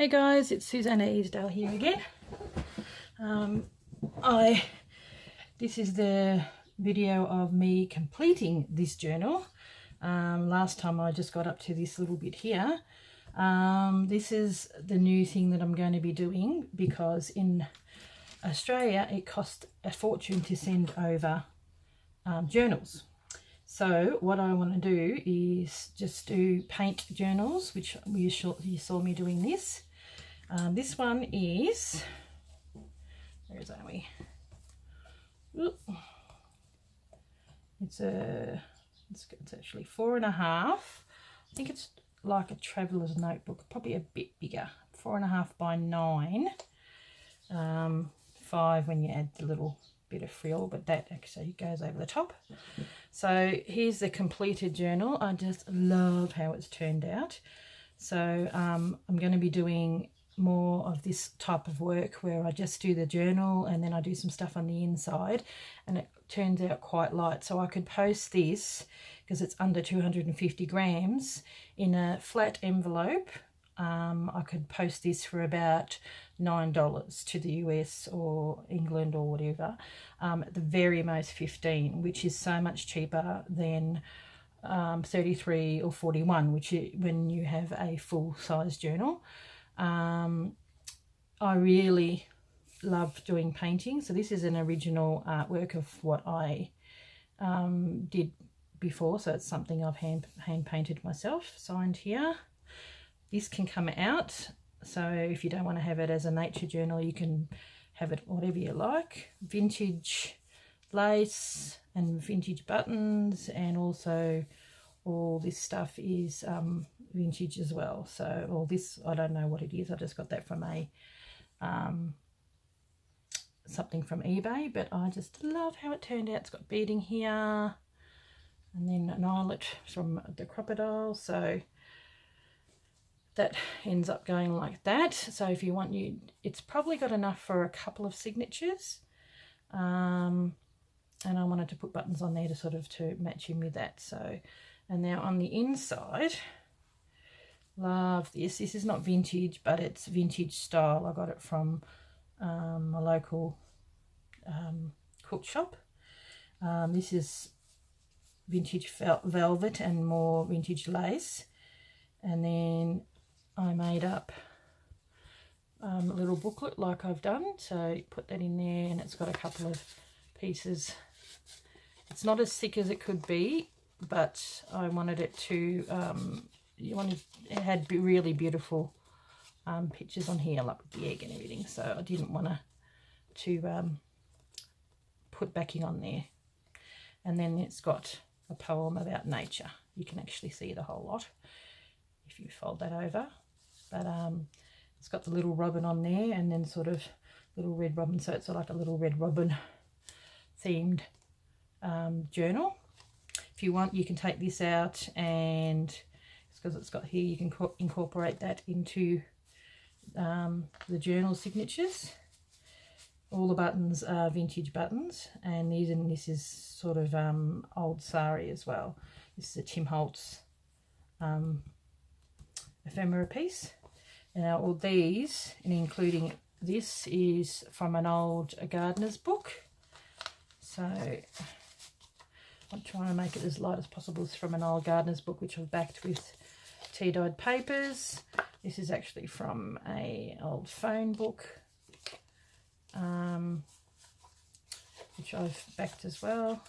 Hey guys, it's Susanna Easdale here again. This is the video of me completing this journal. Last time I just got up to this little bit here. This is the new thing that I'm going to be doing because in Australia it costs a fortune to send over journals. So what I want to do is just do paint journals, which you saw me doing this. This one is, where is we? It's actually 4.5. I think it's like a traveler's notebook, probably a bit bigger, 4.5 by 9. 5 when you add the little bit of frill, but that actually goes over the top. So here's the completed journal. I just love how it's turned out. So I'm going to be doing more of this type of work where I just do the journal and then I do some stuff on the inside, and it turns out quite light. So I could post this, because it's under 250 grams, in a flat envelope. I could post this for about $9 to the US or England or whatever, at the very most 15, which is so much cheaper than 33 or 41, which when you have a full size journal. I really love doing painting, so this is an original artwork of what I did before, so it's something I've hand painted myself, signed here. This can come out, so if you don't want to have it as a nature journal, you can have it whatever you like. Vintage lace and vintage buttons, and also all this stuff is vintage as well. So all this, I don't know what it is, I just got that from a something from eBay, but I just love how it turned out. It's got beading here, and then an eyelet from the crocodile, so that ends up going like that. So if you want, it's probably got enough for a couple of signatures, and I wanted to put buttons on there to sort of to match in with that. So, and now on the inside, love this. This is not vintage, but it's vintage style. I got it from a local cook shop. This is vintage velvet and more vintage lace, and then I made up a little booklet like I've done, so put that in there, and it's got a couple of pieces. It's not as thick as it could be, but I wanted it to it had really beautiful pictures on here, like with the egg and everything, so I didn't want to put backing on there. And then it's got a poem about nature. You can actually see the whole lot if you fold that over, but it's got the little robin on there, and then sort of little red robin, so it's like a little red robin themed journal. If you want, you can take this out, and because it's got here, you can incorporate that into the journal signatures. All the buttons are vintage buttons, and this is sort of old sari as well. This is a Tim Holtz ephemera piece. And now all these, and including this, is from an old gardener's book. So I'm trying to make it as light as possible. It's from an old gardener's book, which I've backed with tea-dyed papers. This is actually from a old phone book, which I've backed as well.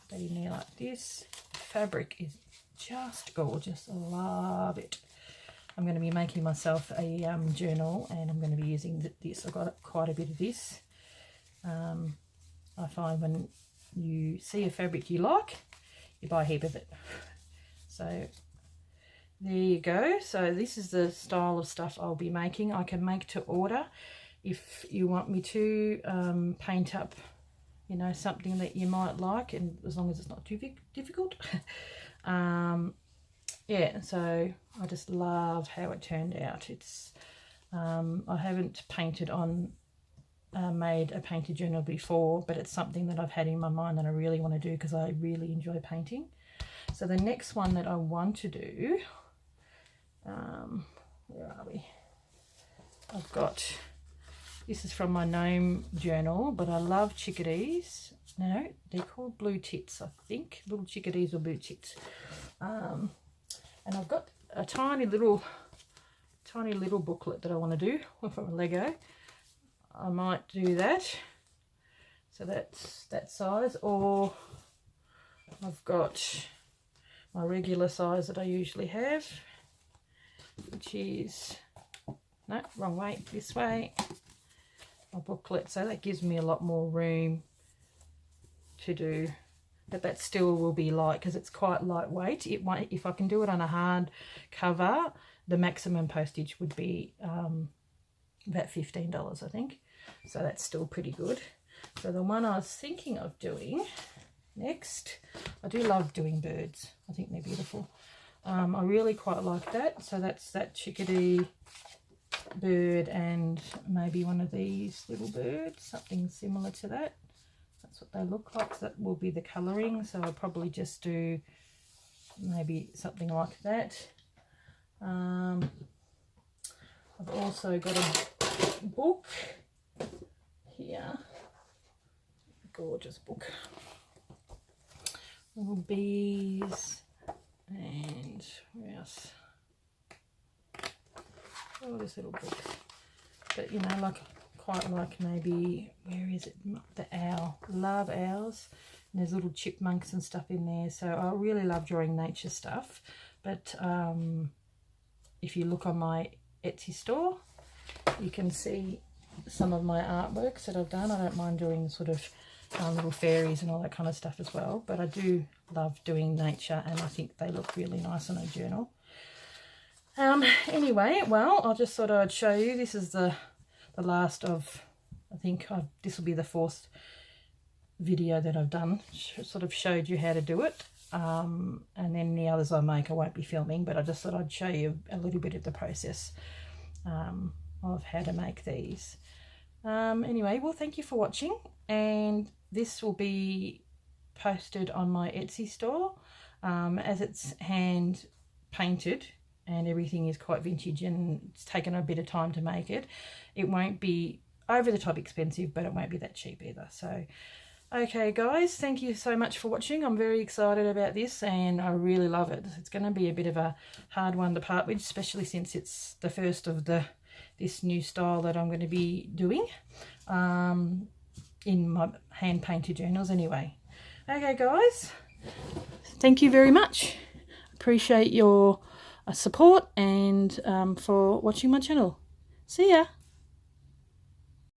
Put that in there like this. The fabric is just gorgeous. I love it. I'm going to be making myself a journal, and I'm going to be using this. I've got quite a bit of this. I find when you see a fabric you like, you buy a heap of it. So there you go. So this is the style of stuff I'll be making. I can make to order if you want me to paint up, you know, something that you might like, and as long as it's not too difficult. Yeah, so I just love how it turned out. It's I haven't painted on made a painted journal before, but it's something that I've had in my mind that I really want to do because I really enjoy painting. So the next one that I want to do, where are we? I've got, this is from my gnome journal, but I love chickadees. No, they're called blue tits, I think. Little chickadees or blue tits. And I've got a tiny little booklet that I want to do from a Lego. I might do that. So that's that size. Or I've got my regular size that I usually have, which is, no, wrong way, this way. My booklet, so that gives me a lot more room to do, but that still will be light because it's quite lightweight. It won't, if I can do it on a hard cover, the maximum postage would be about $15, I think. So that's still pretty good. So the one I was thinking of doing next, I do love doing birds. I think they're beautiful. I really quite like that. So that's that chickadee bird and maybe one of these little birds, something similar to that. That's what they look like. So that will be the colouring. So I'll probably just do maybe something like that. I've also got a book here, gorgeous book, little bees, and where else? Oh, this little book, but you know, like quite like maybe, where is it, the owl, love owls, and there's little chipmunks and stuff in there. So I really love drawing nature stuff, but if you look on my Etsy store, you can see some of my artworks that I've done. I don't mind doing sort of little fairies and all that kind of stuff as well, but I do love doing nature, and I think they look really nice on a journal. Anyway, well, I just thought I'd show you. This is the last of, I think this will be the 4th video that I've done, sort of showed you how to do it. And then the others I make I won't be filming, but I just thought I'd show you a little bit of the process of how to make these. Anyway, well, thank you for watching, and this will be posted on my Etsy store. As it's hand painted and everything is quite vintage and it's taken a bit of time to make it, it won't be over the top expensive, but it won't be that cheap either. So okay guys, thank you so much for watching. I'm very excited about this and I really love it. It's going to be a bit of a hard one to part with, especially since it's the first of this new style that I'm going to be doing in my hand painted journals anyway. Okay guys, thank you very much. Appreciate your support and for watching my channel. See ya.